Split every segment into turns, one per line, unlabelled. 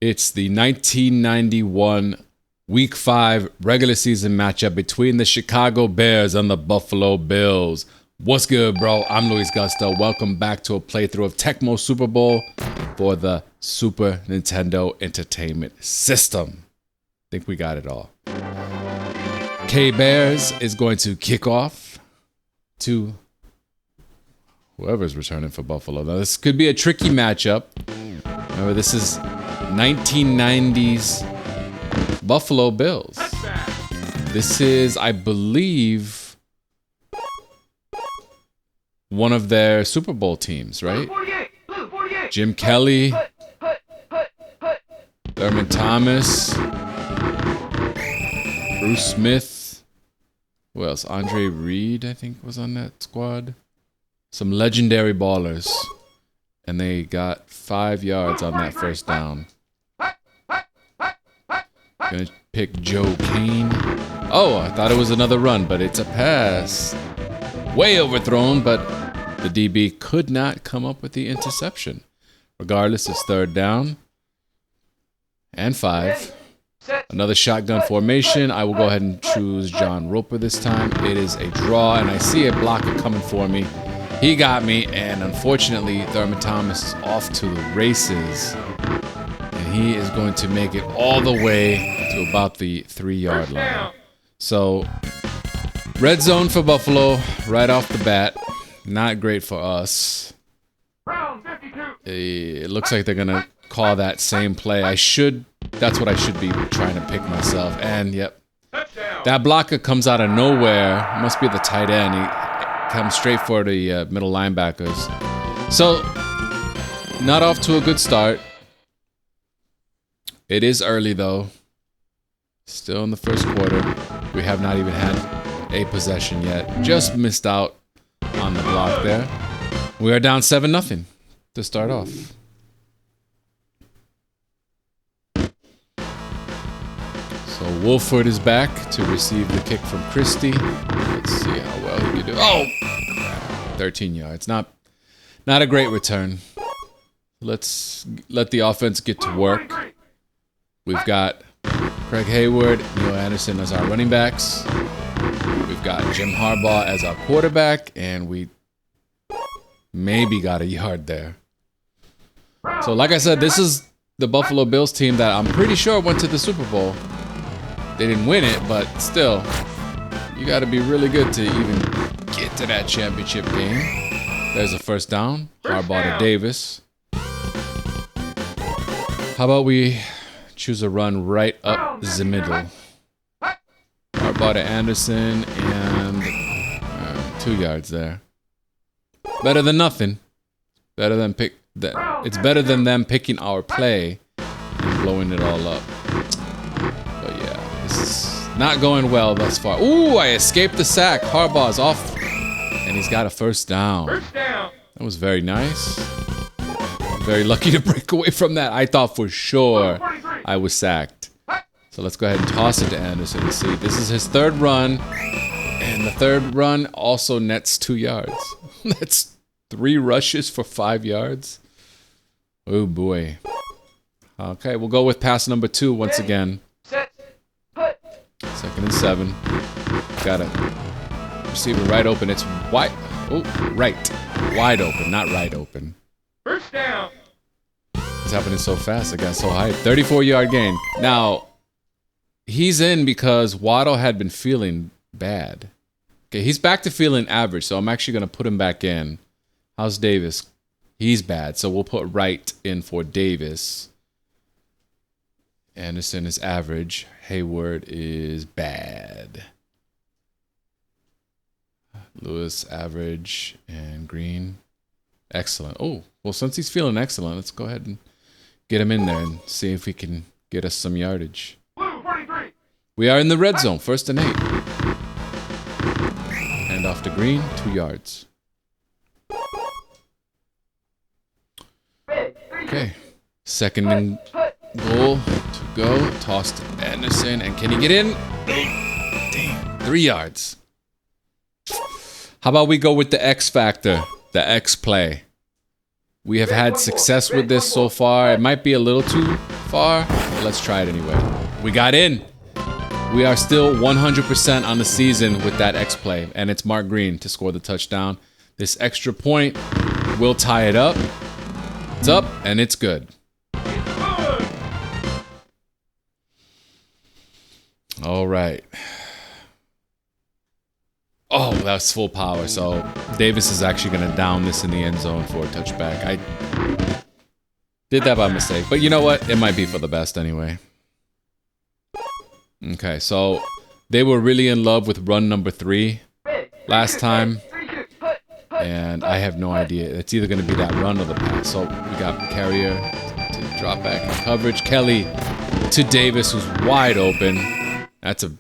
It's the 1991 Week 5 regular season matchup between the Chicago Bears and the Buffalo Bills. What's good, bro? I'm Luis Gusto. Welcome back to a playthrough of Tecmo Super Bowl for the Super Nintendo Entertainment System. I think we got it all. K-Bears is going to kick off to whoever's returning for Buffalo. Now, this could be a tricky matchup. Remember, this is 1990s Buffalo Bills. This is, I believe, one of their Super Bowl teams, right? Jim Kelly, Thurman Thomas, Bruce Smith. Who else? Andre Reed, I think, was on that squad. Some legendary ballers. And they got 5 yards on that first down. Gonna pick Joe Kane. Oh, I thought it was another run, but it's a pass. Way overthrown, but the DB could not come up with the interception. Regardless, it's third down. And 5. Another shotgun formation. I will go ahead and choose John Roper this time. It is a draw, and I see a blocker coming for me. He got me, and unfortunately, Thurman Thomas is off to the races. And he is going to make it all the way to about the 3-yard line. So, red zone for Buffalo right off the bat. Not great for us. It looks like they're going to call that same play. That's what I should be trying to pick myself. And, yep, that blocker comes out of nowhere. Must be the tight end. He comes straight for the middle linebackers. So, not off to a good start. It is early, though. Still in the first quarter. We have not even had a possession yet. Just missed out on the block there. We are down 7-0 to start off. So Wolford is back to receive the kick from Christie. Let's see how well he can do. Oh! 13 yards. Not a great return. Let's let the offense get to work. We've got Craig Hayward, Neil Anderson as our running backs. We've got Jim Harbaugh as our quarterback, and we maybe got a yard there. So like I said, this is the Buffalo Bills team that I'm pretty sure went to the Super Bowl. They didn't win it, but still, you got to be really good to even get to that championship game. There's a first down. Harbaugh to Davis. How about we choose a run right up the middle? Harbaugh to Anderson, and 2 yards there. Better than nothing. Better than it's better than them picking our play and blowing it all up. But yeah, this is not going well thus far. Ooh, I escaped the sack. Harbaugh's off, and he's got a first down. That was very nice. Very lucky to break away from that. I thought for sure I was sacked. So let's go ahead and toss it to Anderson and see. This is his third run, and the third run also nets 2 yards. That's 3 rushes for 5 yards. Oh boy. Okay, we'll go with pass number 2 once again. 2nd and 7. Got a receiver right open. It's wide. Oh, right. Wide open, not right open. First down. It's happening so fast. I got so hyped. 34-yard gain. Now, he's in because Waddle had been feeling bad. Okay, he's back to feeling average, so I'm actually going to put him back in. How's Davis? He's bad, so we'll put Wright in for Davis. Anderson is average. Hayward is bad. Lewis, average. And Green, excellent. Oh, well, since he's feeling excellent, let's go ahead and get him in there and see if he can get us some yardage. We are in the red zone, 1st and 8. And off to Green, 2 yards. Okay, 2nd and goal to go. Toss to Anderson, and can he get in? Damn, 3 yards. How about we go with the X factor, the X play? We have had success with this so far. It might be a little too far, but let's try it anyway. We got in. We are still 100% on the season with that X-play, and it's Mark Green to score the touchdown. This extra point will tie it up. It's up, and it's good. All right. Oh, that's full power. So Davis is actually going to down this in the end zone for a touchback. I did that by mistake. But you know what? It might be for the best anyway. Okay, so they were really in love with run number 3 last time. And I have no idea. It's either going to be that run or the pass. So we got Carrier to drop back in coverage. Kelly to Davis, who's wide open. That's a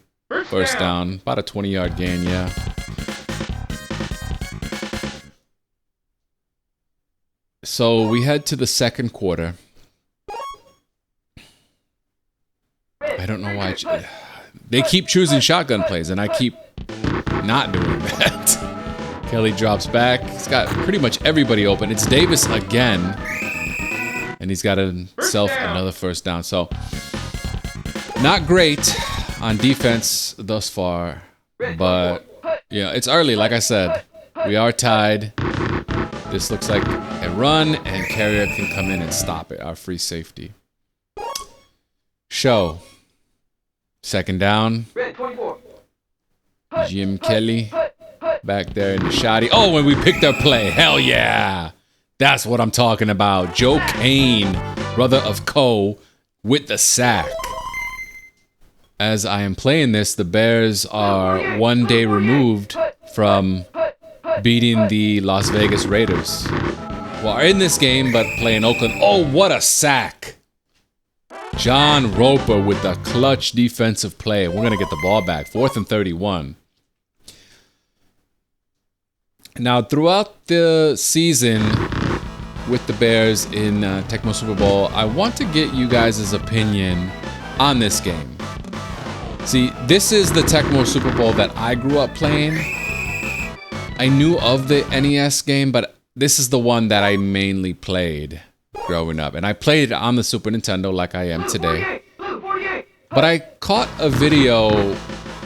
first down. About a 20-yard gain, yeah. So we head to the second quarter. I don't know why. They keep choosing shotgun plays, and I keep not doing that. Kelly drops back. He's got pretty much everybody open. It's Davis again. And he's got himself another first down. So, not great on defense thus far. But, yeah, it's early, like I said. We are tied. This looks like a run, and Carrier can come in and stop it. Our free safety. Show. Second down. Jim Kelly back there in the shotty. Oh, and we picked our play. Hell yeah. That's what I'm talking about. Joe Kane, brother of Cole, with the sack. As I am playing this, the Bears are 1 day removed from beating the Las Vegas Raiders. Well, are in this game, but playing Oakland. Oh, what a sack. John Roper with the clutch defensive play. We're going to get the ball back. 4th and 31. Now, throughout the season with the Bears in Tecmo Super Bowl, I want to get you guys' opinion on this game. See, this is the Tecmo Super Bowl that I grew up playing. I knew of the NES game, but this is the one that I mainly played growing up. And I played it on the Super Nintendo like I am today. But I caught a video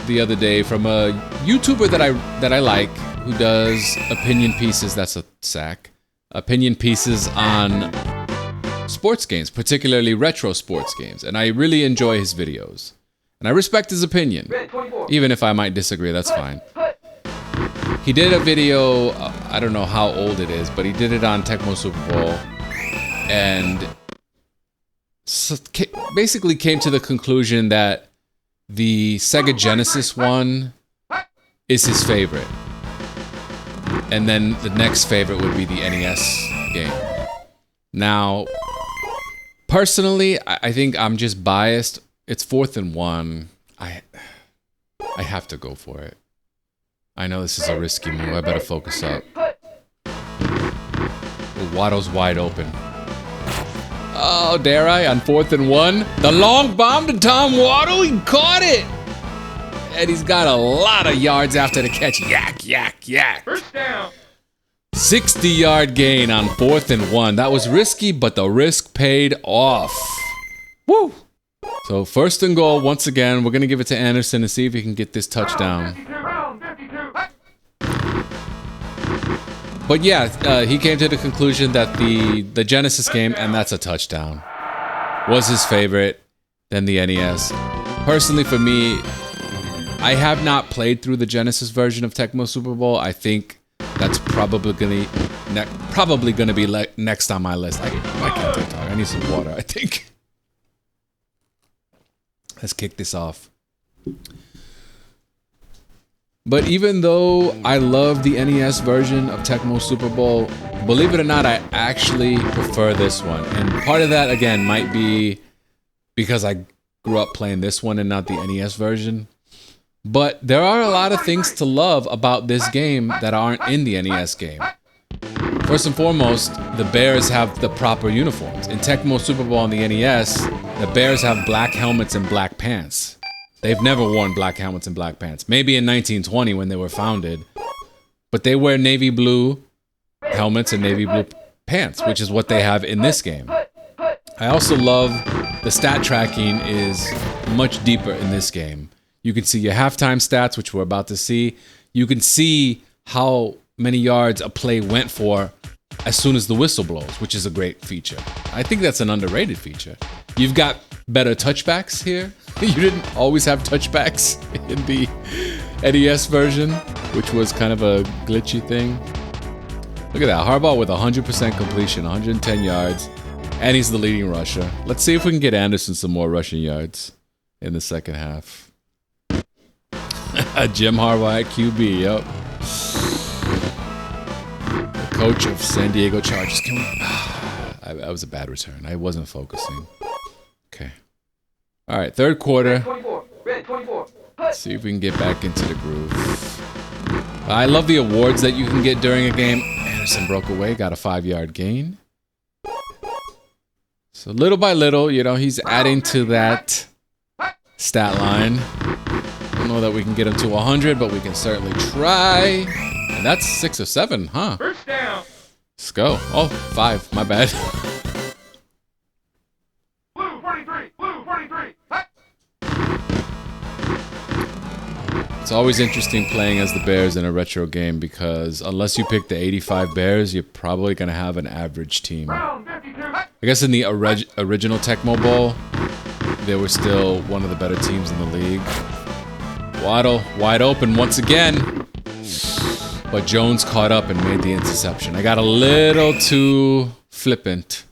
the other day from a YouTuber that I like, who does opinion pieces. That's a sack. Opinion pieces on sports games, particularly retro sports games. And I really enjoy his videos. And I respect his opinion. Even if I might disagree, that's fine. He did a video, I don't know how old it is, but he did it on Tecmo Super Bowl. And basically came to the conclusion that the Sega Genesis one is his favorite. And then the next favorite would be the NES game. Now, personally, I think I'm just biased. It's 4th and 1. I have to go for it. I know this is a risky move. I better focus up. Waddle's wide open. Oh, dare I? On 4th and 1. The long bomb to Tom Waddle. He caught it. And he's got a lot of yards after the catch. Yak, yak, yak. First down. 60-yard gain on 4th and 1. That was risky, but the risk paid off. Woo! So 1st and goal once again. We're going to give it to Anderson to see if he can get this touchdown. But yeah, he came to the conclusion that the Genesis game, and that's a touchdown, was his favorite than the NES. Personally, for me, I have not played through the Genesis version of Tecmo Super Bowl. I think that's probably gonna be next on my list. I can't talk. I need some water, I think. Let's kick this off. But even though I love the NES version of Tecmo Super Bowl, believe it or not, I actually prefer this one. And part of that, again, might be because I grew up playing this one and not the NES version. But there are a lot of things to love about this game that aren't in the NES game. First and foremost, the Bears have the proper uniforms. In Tecmo Super Bowl on the NES, the Bears have black helmets and black pants. They've never worn black helmets and black pants. Maybe in 1920 when they were founded. But they wear navy blue helmets and navy blue pants, which is what they have in this game. I also love the stat tracking is much deeper in this game. You can see your halftime stats, which we're about to see. You can see how many yards a play went for as soon as the whistle blows, which is a great feature. I think that's an underrated feature. You've got better touchbacks here. You didn't always have touchbacks in the NES version, which was kind of a glitchy thing. Look at that, Harbaugh with 100% completion, 110 yards, and he's the leading rusher. Let's see if we can get Anderson some more rushing yards in the second half. Jim Harbaugh at QB, yep. The coach of San Diego Chargers. That was a bad return. I wasn't focusing. Okay. All right, third quarter. Let's see if we can get back into the groove. I love the awards that you can get during a game. Anderson broke away, got a 5-yard gain. So little by little, you know, he's adding to that stat line. I don't know that we can get him to 100, but we can certainly try. And that's 6 or 7, huh? First down. Let's go. Oh, 5. My bad. Blue 43. Blue 43. It's always interesting playing as the Bears in a retro game because unless you pick the 85 Bears, you're probably going to have an average team. I guess in the original Tecmo Bowl, they were still one of the better teams in the league. Waddle, wide open once again. But Jones caught up and made the interception. I got a little too flippant.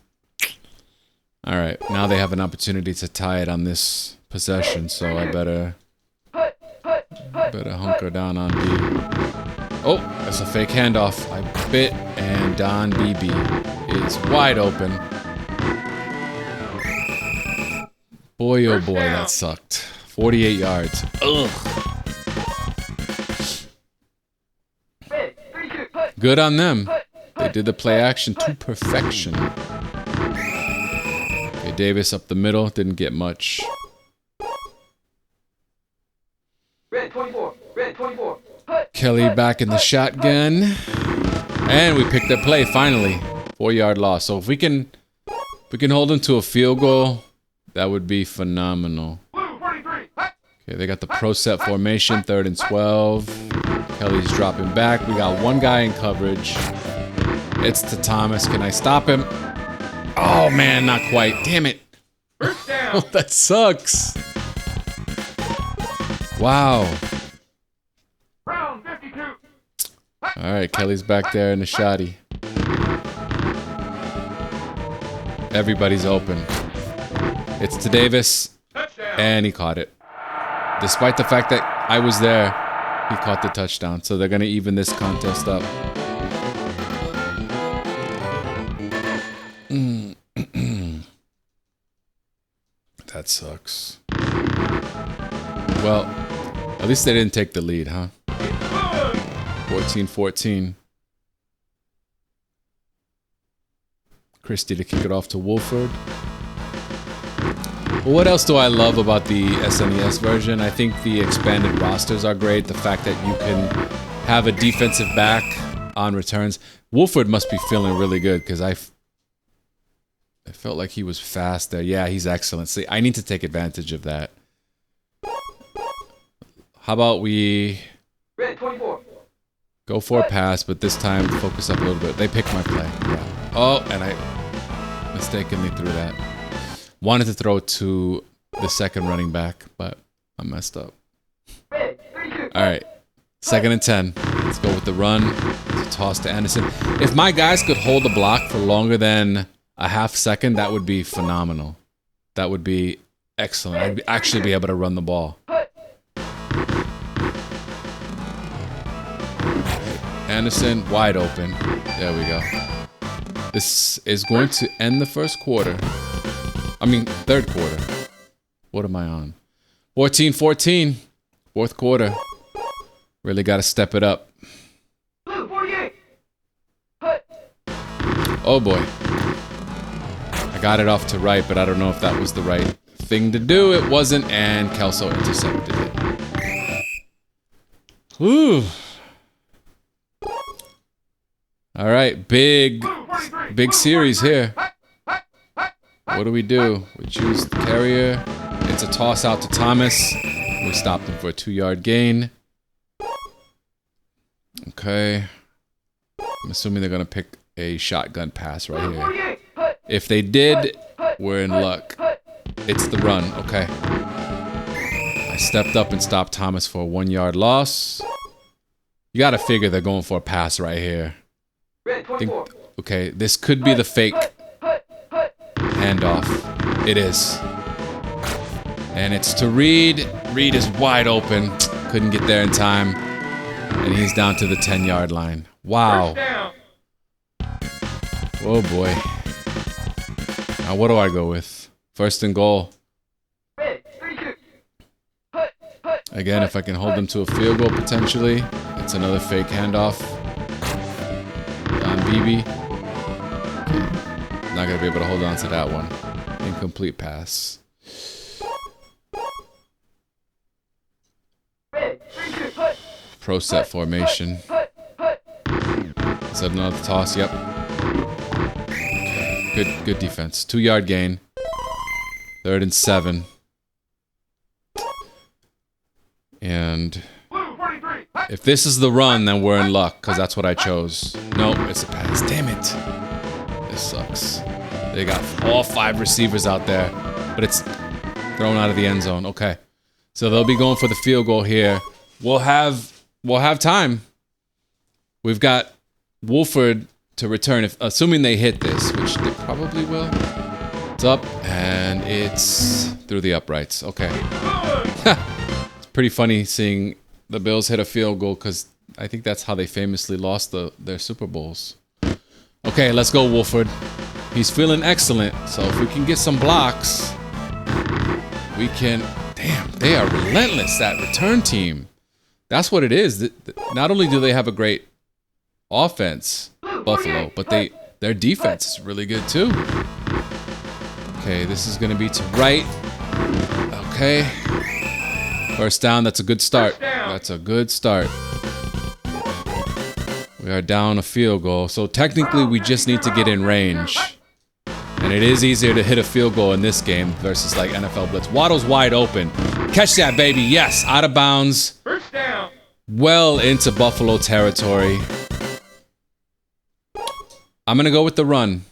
All right, now they have an opportunity to tie it on this possession, so I better hunker down on B. Oh, that's a fake handoff. I bit, and Don BB is wide open. Boy, oh boy, that sucked. 48 yards. Ugh. Good on them. They did the play action to perfection. Okay, Davis up the middle. Didn't get much. Red 24. Red 24. Kelly back in the shotgun. And we picked their play, finally. 4-yard loss. So if we can hold them to a field goal, that would be phenomenal. Okay, they got the pro set formation, 3rd and 12. Kelly's dropping back. We got one guy in coverage. It's to Thomas. Can I stop him? Oh, man, not quite. Damn it. Oh, that sucks. Wow. All right, Kelly's back there in the shotty. Everybody's open. It's to Davis, and he caught it. Despite the fact that I was there, he caught the touchdown. So they're going to even this contest up. That sucks. Well, at least they didn't take the lead, huh? 14-14. Christie to kick it off to Wolford. Well, what else do I love about the SNES version? I think the expanded rosters are great. The fact that you can have a defensive back on returns. Wolford must be feeling really good because I felt like he was fast there. Yeah, he's excellent. See, I need to take advantage of that. How about we go for a pass, but this time focus up a little bit. They picked my play. Yeah. Oh, and I mistakenly threw that. Wanted to throw it to the second running back, but I messed up. All right, 2nd and 10. Let's go with the run. It's a toss to Anderson. If my guys could hold the block for longer than a half second, that would be phenomenal. That would be excellent. I'd actually be able to run the ball. Anderson, wide open. There we go. This is going to end the first quarter. I mean, third quarter. What am I on? 14-14. Fourth quarter. Really got to step it up. Oh boy. I got it off to right, but I don't know if that was the right thing to do. It wasn't, and Kelso intercepted it. Whew. All right, big Big series here. What do? We choose the carrier. It's a toss out to Thomas. We stopped him for a 2-yard gain. Okay. I'm assuming they're gonna pick a shotgun pass right here. If they did, we're in luck. It's the run. Okay. I stepped up and stopped Thomas for a 1-yard loss. You gotta figure they're going for a pass right here. Okay, this could be the fake handoff. It is. And it's to Reed. Reed is wide open. Couldn't get there in time. And he's down to the 10-yard line. Wow. Oh boy. Now what do I go with? First and goal. Again, if I can hold them to a field goal potentially. It's another fake handoff. On BB. Okay. Not gonna be able to hold on to that one. Incomplete pass. Pro set formation. Is that another toss? Yep. Okay. Good defense. 2-yard gain. 3rd and 7. And if this is the run, then we're in luck, because that's what I chose. No, it's a pass. Damn it. This sucks. They got all 5 receivers out there, but it's thrown out of the end zone. Okay. So they'll be going for the field goal here. We'll have time. We've got Wolford to return, if assuming they hit this, which they probably will. It's up, and it's through the uprights. Okay. It's pretty funny seeing the Bills hit a field goal, because I think that's how they famously lost their Super Bowls. Okay, let's go, Wolford. He's feeling excellent, so if we can get some blocks, we can... Damn, they are relentless, that return team. That's what it is. Not only do they have a great offense, Buffalo, but their defense is really good too. Okay, this is going to be to right. Okay. First down, that's a good start. That's a good start. We are down a field goal, so technically we just need to get in range. And it is easier to hit a field goal in this game versus like NFL Blitz. Waddle's wide open. Catch that, baby. Yes, out of bounds.
First down.
Well into Buffalo territory. I'm going to go with the run.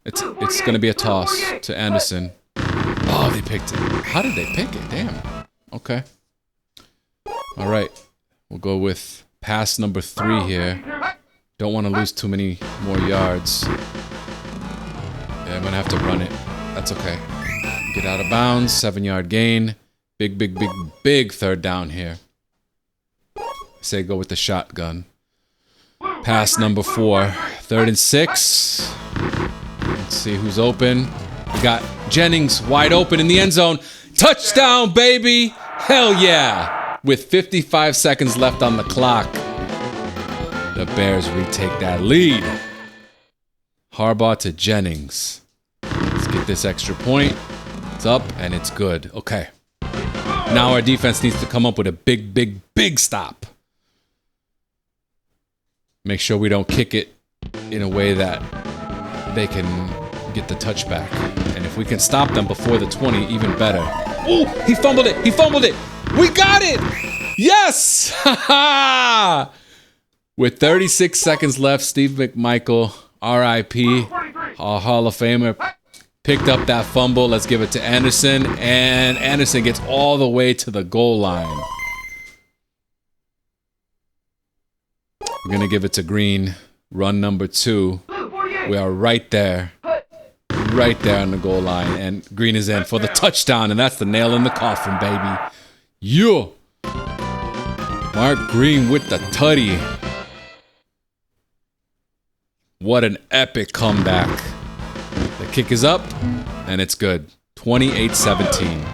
It's going to be a toss to Anderson. Oh, they picked it. How did they pick it? Damn. Okay. All right. We'll go with pass number 3 here. Don't want to lose too many more yards. Yeah, I'm going to have to run it. That's okay. Get out of bounds. 7-yard gain. Big 3rd down here. I say go with the shotgun. Pass number 4. 3rd and 6. Let's see who's open. We got Jennings wide open in the end zone. Touchdown, baby! Hell yeah! With 55 seconds left on the clock, the Bears retake that lead. Harbaugh to Jennings. Let's get this extra point. It's up, and it's good. Okay. Now our defense needs to come up with a big stop. Make sure we don't kick it in a way that they can get the touchback. And if we can stop them before the 20, even better. Ooh, he fumbled it. He fumbled it. We got it. Yes. With 36 seconds left, Steve McMichael, RIP, our Hall of Famer, picked up that fumble. Let's give it to Anderson. And Anderson gets all the way to the goal line. We're going to give it to Green. Run number 2. We are right there. Right there on the goal line. And Green is in for the touchdown. And that's the nail in the coffin, baby. Yeah. Mark Green with the tutty. What an epic comeback. The kick is up. And it's good. 28-17.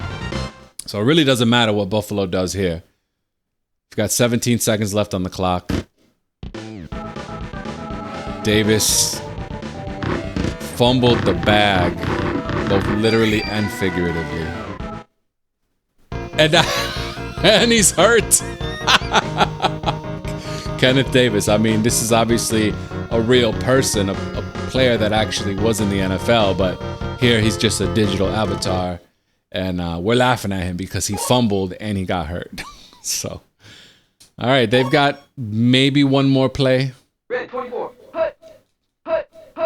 So it really doesn't matter what Buffalo does here. We've got 17 seconds left on the clock. Davis fumbled the bag, both literally and figuratively. And he's hurt. Kenneth Davis. I mean, this is obviously a real person, a player that actually was in the NFL, but here he's just a digital avatar. And we're laughing at him because he fumbled and he got hurt. So, all right, they've got maybe one more play.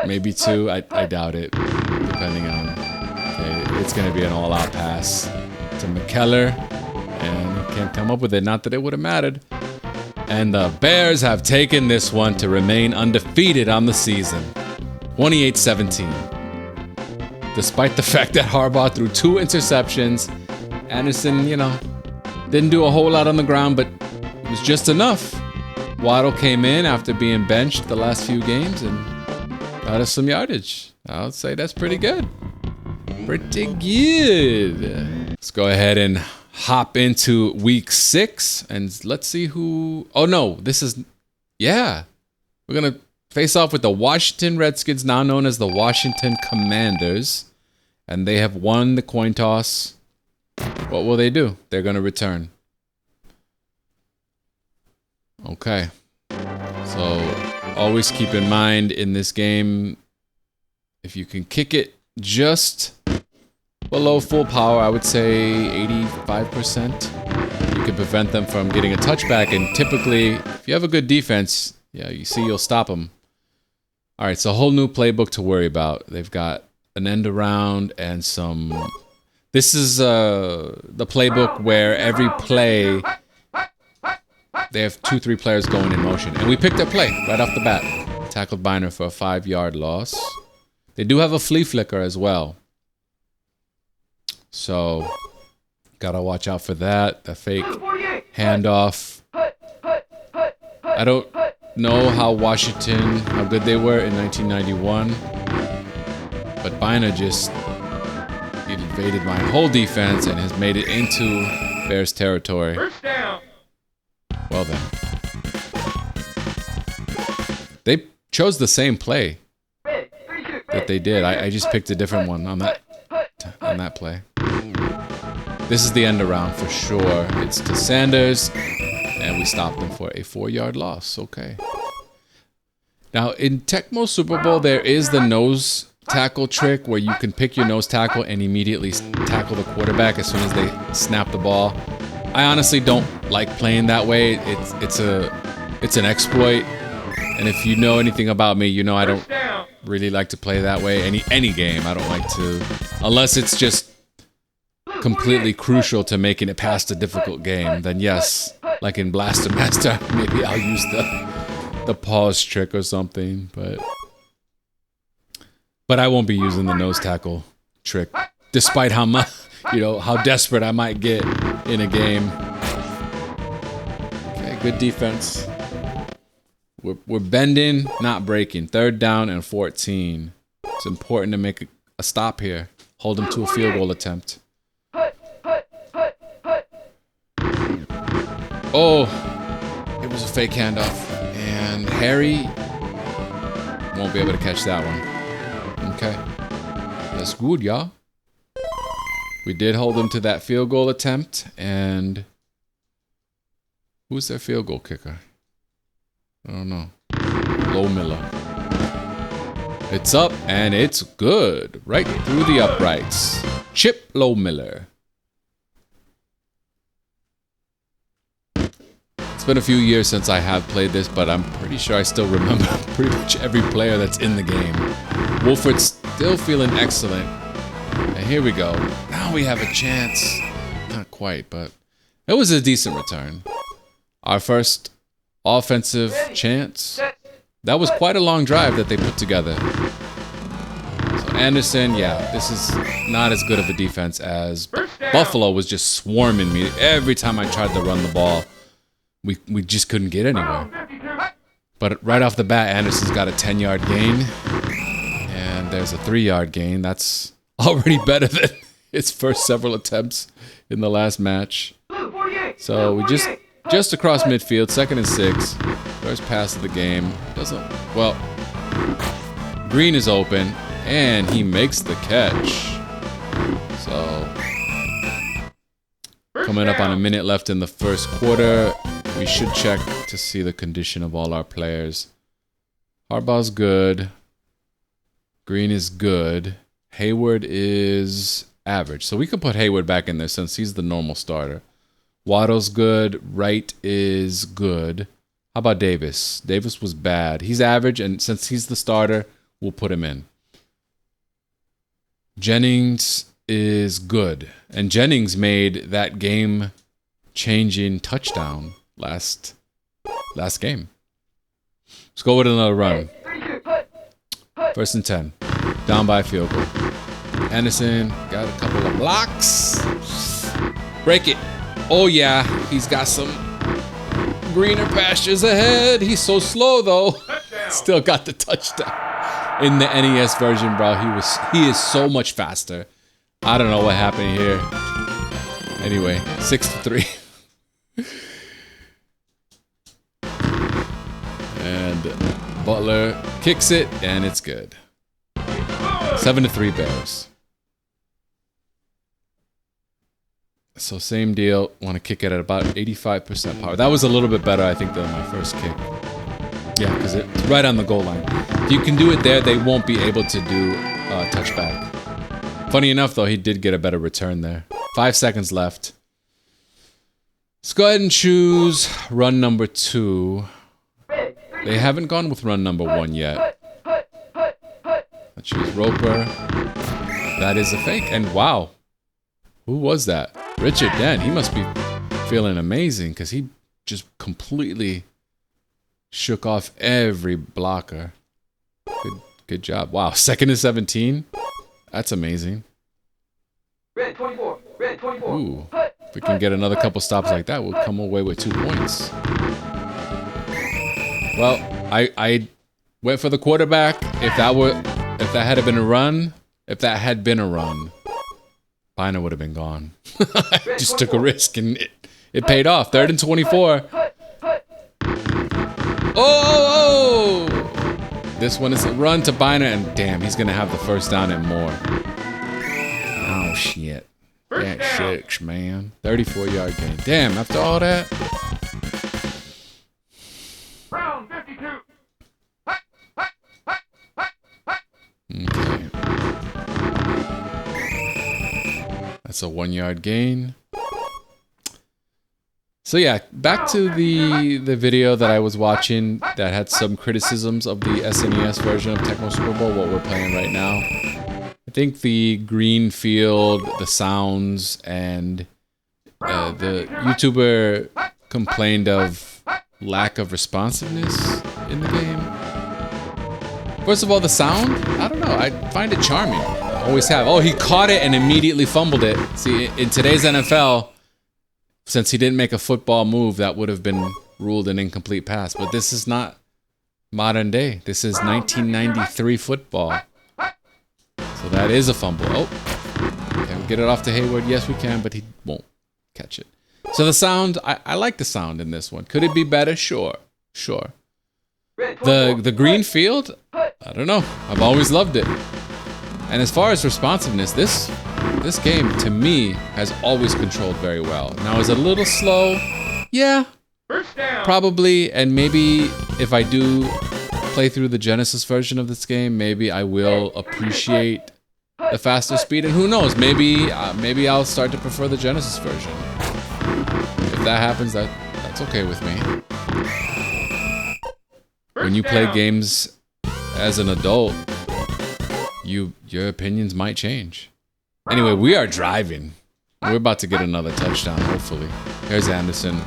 Maybe two. I doubt it, depending on... Okay, it's going to be an all-out pass to McKellar. And he can't come up with it. Not that it would have mattered. And the Bears have taken this one to remain undefeated on the season. 28-17. Despite the fact that Harbaugh threw 2 interceptions, Anderson, you know, didn't do a whole lot on the ground, but it was just enough. Waddle came in after being benched the last few games and got us some yardage. I would say that's pretty good. Pretty good. Let's go ahead and hop into week 6 and let's see who... Oh no, this is... Yeah. We're going to face off with the Washington Redskins, now known as the Washington Commanders. And they have won the coin toss. What will they do? They're going to return. Okay. So, always keep in mind in this game, if you can kick it just below full power, I would say 85%, you can prevent them from getting a touchback. And typically, if you have a good defense, yeah, you see you'll stop them. All right, so a whole new playbook to worry about. They've got an end around and some... This is the playbook where every play, they have 2-3 players going in motion. And we picked a play right off the bat. Tackled Biner for a 5-yard loss. They do have a flea flicker as well. So, gotta watch out for that. The fake handoff. I don't know how good they were in 1991. But Biner just invaded my whole defense and has made it into Bears territory. Well then. They chose the same play that they did. I just picked a different one on that play. This is the end around for sure. It's to Sanders, and we stopped them for a 4-yard loss. Okay. Now, in Tecmo Super Bowl, there is the nose tackle trick where you can pick your nose tackle and immediately tackle the quarterback as soon as they snap the ball. I honestly don't like playing that way. It's an exploit, and if you know anything about me, you know I don't really like to play that way. Any game, I don't like to, unless it's just completely crucial to making it past a difficult game. Then yes, like in Blaster Master, maybe I'll use the pause trick or something, but I won't be using the nose tackle trick, despite how much, how desperate I might get in a game. Okay, good defense. We're bending, not breaking. 3rd down and 14. It's important to make a stop here. Hold them to a field goal attempt. Oh, it was a fake handoff, and Harry won't be able to catch that one. Okay, that's good, y'all. We did hold them to that field goal attempt, and who's their field goal kicker? I don't know. Low Miller. It's up, and it's good. Right through the uprights. Chip Low Miller. It's been a few years since I have played this, but I'm pretty sure I still remember pretty much every player that's in the game. Wolford's still feeling excellent. And here we go. Now we have a chance. Not quite, but it was a decent return. Our first offensive chance. That was quite a long drive that they put together. So Anderson, yeah, this is not as good of a defense as Buffalo was just swarming me. Every time I tried to run the ball, we just couldn't get anywhere. But right off the bat, Anderson's got a 10-yard gain. And there's a 3-yard gain. That's already better than his first several attempts in the last match. So we just across midfield, 2nd and 6. First pass of the game. Green is open, and he makes the catch. So, coming up on a minute left in the first quarter, we should check to see the condition of all our players. Harbaugh's good. Green is good. Hayward is average. So we could put Hayward back in there since he's the normal starter. Waddle's good. Wright is good. How about Davis? Davis was bad. He's average, and since he's the starter, we'll put him in. Jennings is good. And Jennings made that game-changing touchdown last game. Let's go with another run. 1st and 10. Down by a field goal. Anderson got a couple of blocks. Break it. Oh, yeah. He's got some greener pastures ahead. He's so slow, though. Still got the touchdown. In the NES version, bro, he is so much faster. I don't know what happened here. Anyway, 6-3. And Butler kicks it, and it's good. 7-3 Bears. So same deal. Want to kick it at about 85% power. That was a little bit better, I think, than my first kick. Yeah, because it's right on the goal line. If you can do it there, they won't be able to do touchback. Funny enough, though, he did get a better return there. 5 seconds left. Let's go ahead and choose run number 2. They haven't gone with run number 1 yet. Let's choose Roper. That is a fake. And wow. Who was that? Richard Dent. He must be feeling amazing because he just completely shook off every blocker. Good job. Wow. 2nd and 17. That's amazing.
Red 24. Red 24.
Ooh. If we can get another couple stops like that, we'll come away with 2 points. Well, I went for the quarterback. If that had been a run, Biner would have been gone. I just took a risk and it paid off. 3rd and 24. Oh! This one is a run to Biner, and damn, he's gonna have the first down and more. Oh shit. That sucks, man. 34-yard gain. Damn, after all that.
Round 52.
Okay. That's a 1-yard gain. So yeah, back to the video that I was watching that had some criticisms of the SNES version of Tecmo Super Bowl, what we're playing right now. I think the green field, the sounds, and the YouTuber complained of lack of responsiveness in the game. First of all, the sound, I don't know, I find it charming. I always have. Oh, he caught it and immediately fumbled it. See, in today's NFL, since he didn't make a football move, that would have been ruled an incomplete pass. But this is not modern day. This is 1993 football. So that is a fumble. Oh, can we get it off to Hayward? Yes, we can, but he won't catch it. So the sound, I like the sound in this one. Could it be better? Sure. The green field, I don't know. I've always loved it. And as far as responsiveness, this game, to me, has always controlled very well. Now, is it a little slow? Yeah, probably. And maybe if I do play through the Genesis version of this game, maybe I will appreciate the faster speed. And who knows, maybe I'll start to prefer the Genesis version. If that happens, that's okay with me. When you play games as an adult, your opinions might change. Anyway, we are driving. We're about to get another touchdown, hopefully. Here's Anderson.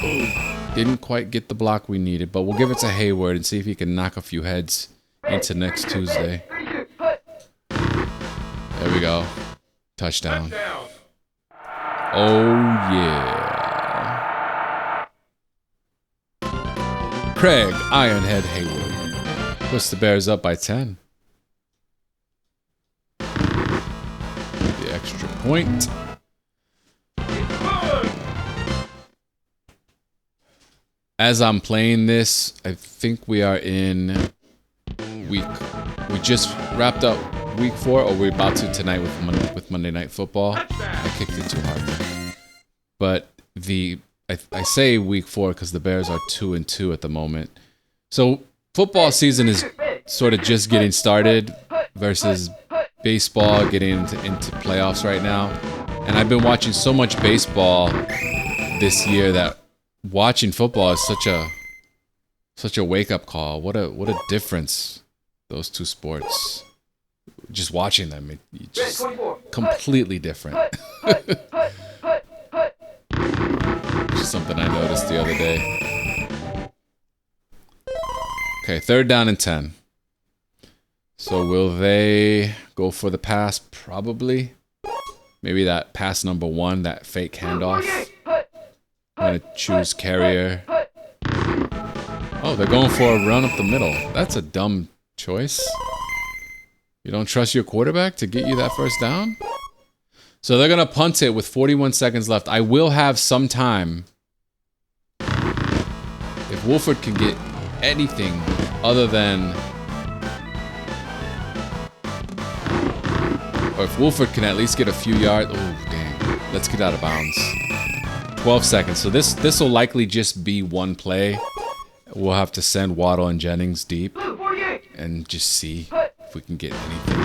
Ooh, didn't quite get the block we needed, but we'll give it to Hayward and see if he can knock a few heads into next Tuesday. There we go. Touchdown. Oh, yeah. Craig Ironhead Hayward puts the Bears up by 10. The extra point. As I'm playing this, I think we are in we just wrapped up week 4, or we're about to tonight with Monday Night Football. I kicked it too hard. But I say week 4 because the Bears are 2-2 at the moment. So football season is sort of just getting started versus baseball getting into playoffs right now. And I've been watching so much baseball this year that watching football is such a wake-up call. What a difference those two sports. Just watching them, it's just completely different. Just something I noticed the other day. Okay, 3rd down and 10. So will they go for the pass? Probably. Maybe that pass number 1, that fake handoff. I'm gonna choose carrier. Oh, they're going for a run up the middle. That's a dumb choice. You don't trust your quarterback to get you that first down? So they're gonna punt it with 41 seconds left. I will have some time. If Wolford can get anything other than... Or if Wolford can at least get a few yards... Oh, dang. Let's get out of bounds. 12 seconds. So this will likely just be one play. We'll have to send Waddle and Jennings deep and just see if we can get anything.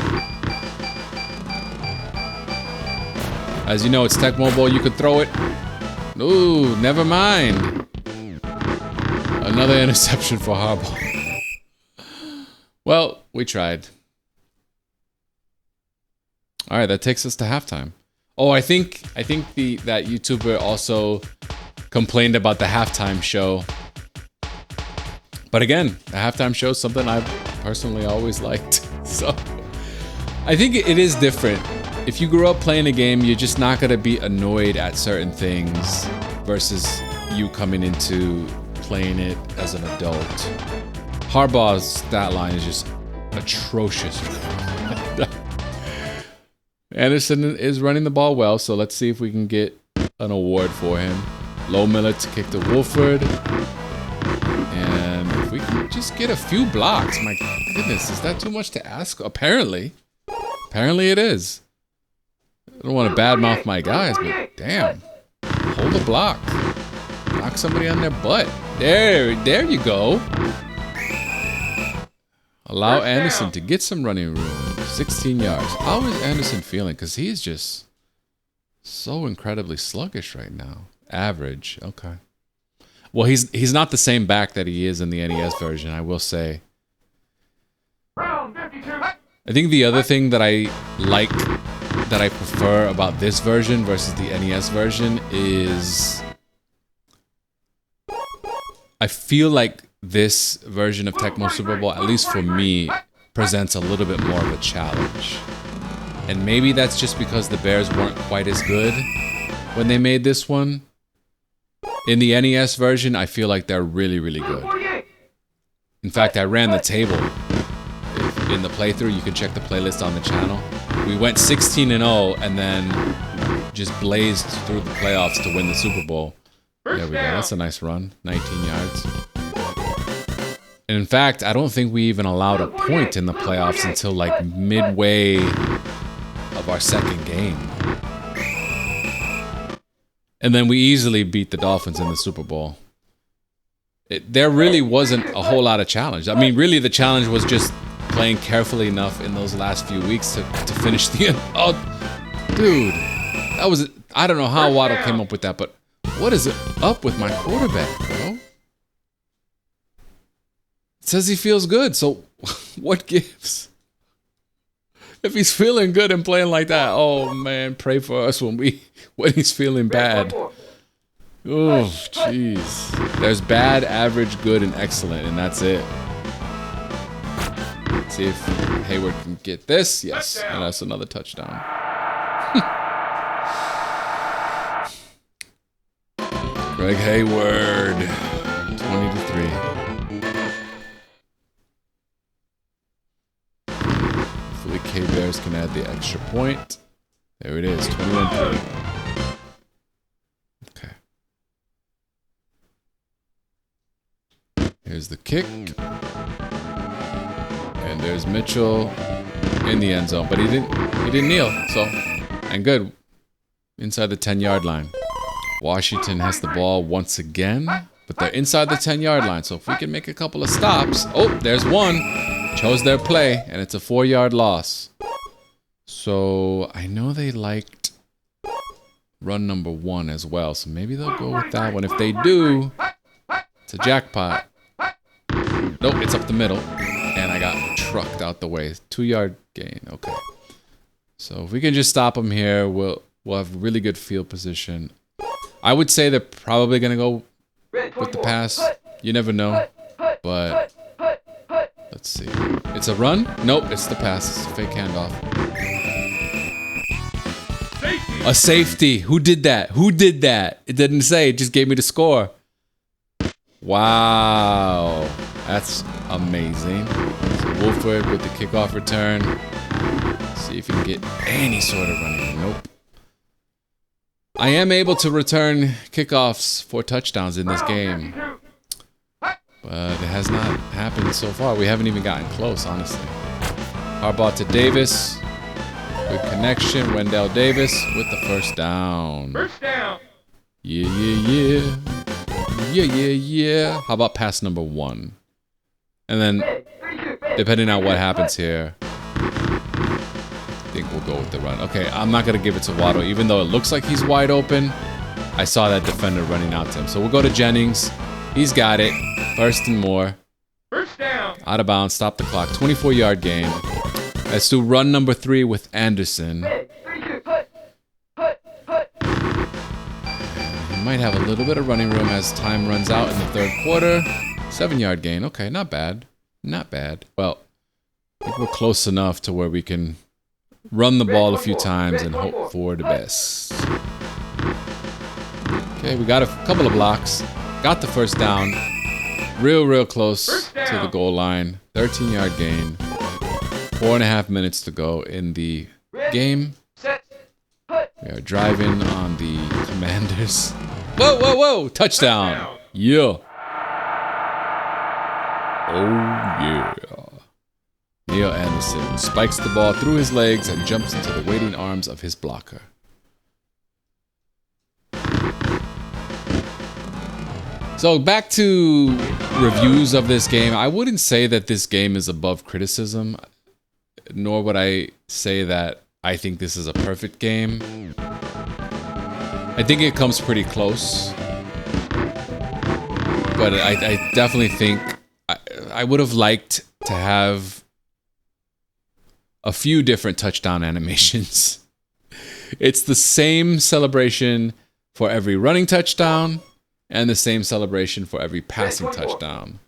As you know, it's Tecmo Bowl. You could throw it. Ooh, never mind. Another interception for Harbaugh. Well, we tried. All right, that takes us to halftime. Oh, I think that YouTuber also complained about the halftime show. But again, the halftime show is something I've personally always liked. So I think it is different. If you grew up playing a game, you're just not going to be annoyed at certain things versus you coming into playing it as an adult. Harbaugh's stat line is just atrocious. Anderson is running the ball well, so let's see if we can get an award for him. Low Miller to kick to Wolford. And if we can just get a few blocks, my goodness, is that too much to ask? Apparently it is. I don't want to badmouth my guys, but damn. Hold a block. Knock somebody on their butt. There you go. Allow Anderson to get some running room. 16 yards. How is Anderson feeling? Because he's just so incredibly sluggish right now. Average. Okay. Well, he's not the same back that he is in the NES version, I will say. I think the other thing that I like, that I prefer about this version versus the NES version is I feel like this version of Tecmo Super Bowl, at least for me, presents a little bit more of a challenge. And maybe that's just because the Bears weren't quite as good when they made this one. In the NES version, I feel like they're really, really good. In fact, I ran the table. In the playthrough, you can check the playlist on the channel. We went 16-0 and then just blazed through the playoffs to win the Super Bowl. There we go. That's a nice run. 19 yards. And in fact, I don't think we even allowed a point in the playoffs until like midway of our second game. And then we easily beat the Dolphins in the Super Bowl. There really wasn't a whole lot of challenge. I mean, really the challenge was just playing carefully enough in those last few weeks to finish the end. Oh, dude. That was... I don't know how Waddle came up with that, but what is up with my quarterback, bro? It says he feels good, so what gives? If he's feeling good and playing like that, oh man, pray for us when he's feeling bad. Oh, jeez. There's bad, average, good, and excellent, and that's it. Let's see if Hayward can get this. Yes, and that's another touchdown. Greg Hayward, 20-3. Hopefully K-Bears can add the extra point. There it is, 21-3. Okay. Here's the kick. And there's Mitchell in the end zone, but he didn't kneel, so and good. Inside the 10-yard line. Washington has the ball once again, but they're inside the 10-yard line, so if we can make a couple of stops. Oh, there's one. chose their play, and it's a 4-yard loss. So I know they liked run number 1 as well, so maybe they'll go with that one. If they do, it's a jackpot. Nope, it's up the middle, and I got trucked out the way. 2-yard gain. Okay. So if we can just stop them here, we'll have really good field position. I would say they're probably gonna go with the pass. You never know, but let's see. It's a run? Nope, it's the pass. It's a fake handoff. A safety. Who did that? Who did that? It didn't say. It just gave me the score. Wow. That's amazing. So Wolford with the kickoff return. See if he can get any sort of running. Nope. I am able to return kickoffs for touchdowns in this game. But it has not happened so far. We haven't even gotten close, honestly. Harbaugh to Davis. Good connection. Wendell Davis with the first down.
First down.
Yeah, yeah, yeah. Yeah, yeah, yeah. How about pass number 1? And then, depending on what happens here, I think we'll go with the run. Okay, I'm not going to give it to Waddle. Even though it looks like he's wide open, I saw that defender running out to him. So we'll go to Jennings. He's got it. First and more.
First down.
Out of bounds. Stop the clock. 24-yard gain. Let's do run number 3 with Anderson. He might have a little bit of running room as time runs out in the 3rd quarter. 7-yard gain. Okay, not bad. Not bad. Well, I think we're close enough to where we can run the ball a few times and hope for the best. Okay, we got a couple of blocks. Got the first down. Real close to the goal line. 13-yard gain. 4.5 minutes to go in the game. We are driving on the Commanders. Whoa, whoa, whoa! Touchdown! Yeah. Oh, yeah. Neil Anderson spikes the ball through his legs and jumps into the waiting arms of his blocker. So back to reviews of this game. I wouldn't say that this game is above criticism, nor would I say that I think this is a perfect game. I think it comes pretty close. But I definitely think I would have liked to have a few different touchdown animations. It's the same celebration for every running touchdown and the same celebration for every passing touchdown.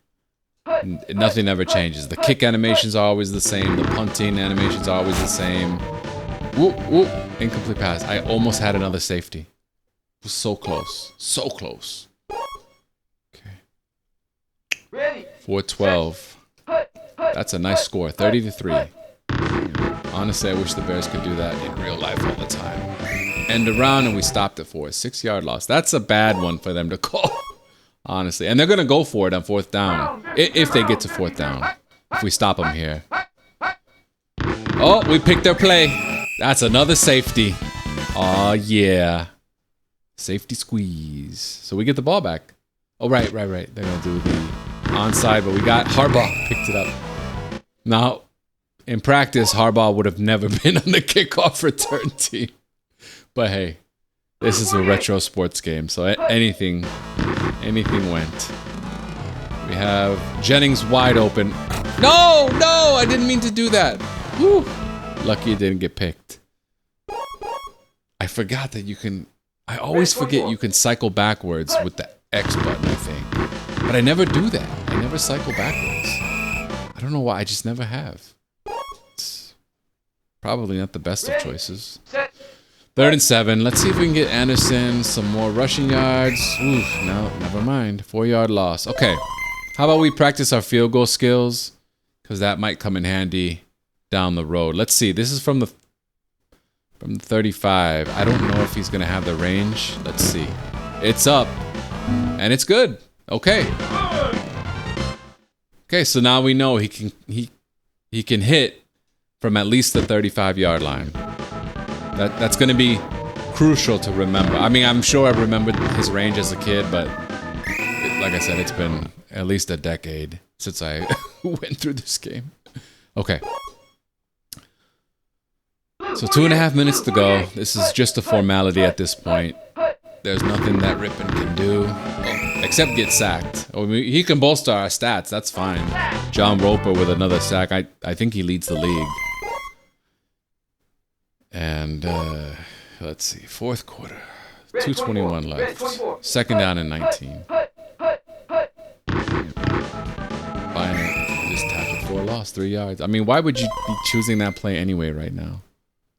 Nothing ever changes. The kick animations are always the same. The punting animations are always the same. Whoop, whoop. Incomplete pass. I almost had another safety. It was so close. So close. Okay. 4-12. That's a nice score. 30-3. Honestly, I wish the Bears could do that in real life all the time. End around, and we stopped it for a 6-yard loss. That's a bad one for them to call, honestly. And they're going to go for it on 4th down, if they get to 4th down, if we stop them here. Oh, we picked their play. That's another safety. Oh, yeah. Safety squeeze. So we get the ball back. Oh, right. They're going to do the onside, but we got Harbaugh picked it up. Now, in practice, Harbaugh would have never been on the kickoff return team. But hey, this is a retro sports game, so anything went. We have Jennings wide open. No, I didn't mean to do that. Whew. Lucky it didn't get picked. I forgot that you can... I always forget you can cycle backwards with the X button, I think. But I never do that. I never cycle backwards. I don't know why, I just never have. It's probably not the best of choices. 3rd and 7. Let's see if we can get Anderson some more rushing yards. Oof, no, never mind. 4-yard loss. Okay. How about we practice our field goal skills? Because that might come in handy down the road. Let's see. This is from the 35. I don't know if he's going to have the range. Let's see. It's up. And it's good. Okay. Okay, so now we know he can hit from at least the 35-yard line. That's going to be crucial to remember. I mean, I'm sure I remembered his range as a kid, but like I said, it's been at least a decade since I went through this game. Okay. So 2.5 minutes to go. This is just a formality at this point. There's nothing that Rippin can do except get sacked. Oh, he can bolster our stats. That's fine. John Roper with another sack. I think he leads the league. And let's see. Fourth quarter. 2:21 left. Second down and 19. Bynum just tackled for a loss. 3 yards. I mean, why would you be choosing that play anyway right now?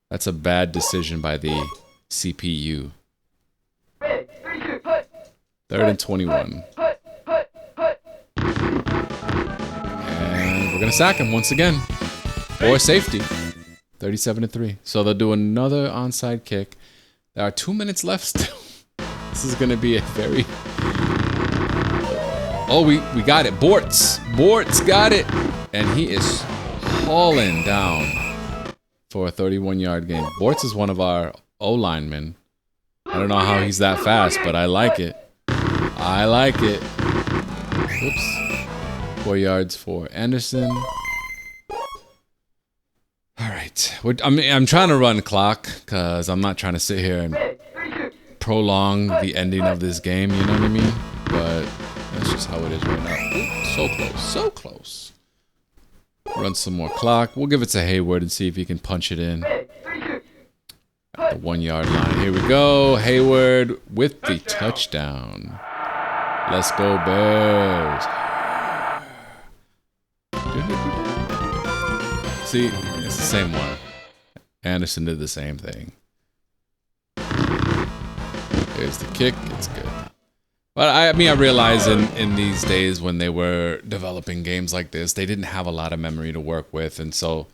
That's a bad decision by the CPU. Third and 21. And we're going to sack him once again. Or safety. 37-3. So they'll do another onside kick. There are 2 minutes left still. This is going to be a very... Oh, we got it. Bortz. Bortz got it. And he is hauling down for a 31-yard gain. Bortz is one of our O-linemen. I don't know how he's that fast, but I like it. I like it. Oops. 4 yards for Anderson. All right. I'm trying to run clock because I'm not trying to sit here and prolong the ending of this game, you know what I mean? But that's just how it is right now. Ooh, so close, so close. Run some more clock. We'll give it to Hayward and see if he can punch it in. At the 1 yard line. Here we go. Hayward with the touchdown. Let's go, Bears. See, it's the same one. Anderson did the same thing. Here's the kick. It's good. But I mean, I realize in these days when they were developing games like this, they didn't have a lot of memory to work with, and so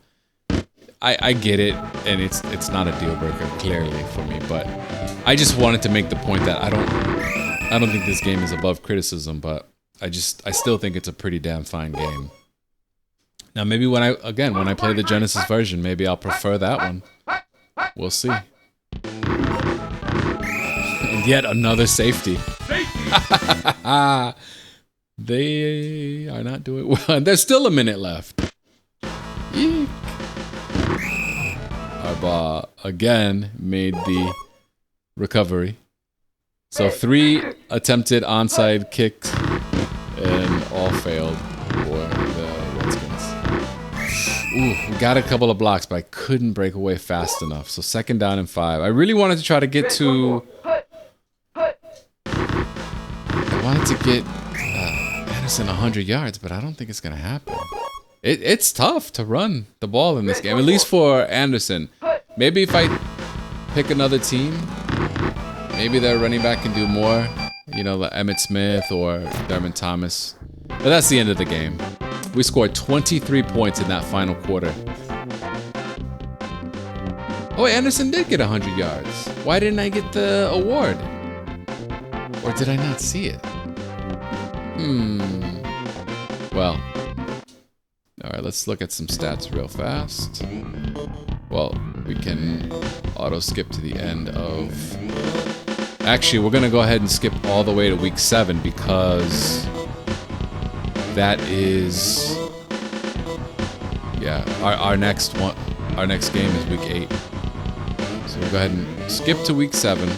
I get it, and it's not a deal breaker clearly for me. But I just wanted to make the point that I don't think this game is above criticism, but I still think it's a pretty damn fine game. Now maybe when I play the Genesis version, maybe I'll prefer that one. We'll see. And yet another safety. They are not doing well. And there's still a minute left. Eek. Harbaugh again made the recovery. So 3 attempted onside kicks and all failed for the Redskins. Ooh, we got a couple of blocks, but I couldn't break away fast enough. So 2nd down and 5. I really wanted to try to get to... I wanted to get Anderson 100 yards, but I don't think it's going to happen. It's tough to run the ball in this game, at least for Anderson. Maybe if I pick another team, maybe their running back can do more. You know, like Emmitt Smith or Dermot Thomas. But that's the end of the game. We scored 23 points in that final quarter. Oh, Anderson did get 100 yards. Why didn't I get the award? Or did I not see it? Well. Alright, let's look at some stats real fast. Well, we can auto skip to the end of... Actually, we're going to go ahead and skip all the way to week 7 because that is... Yeah, our next game is week 8. So we'll go ahead and skip to week 7.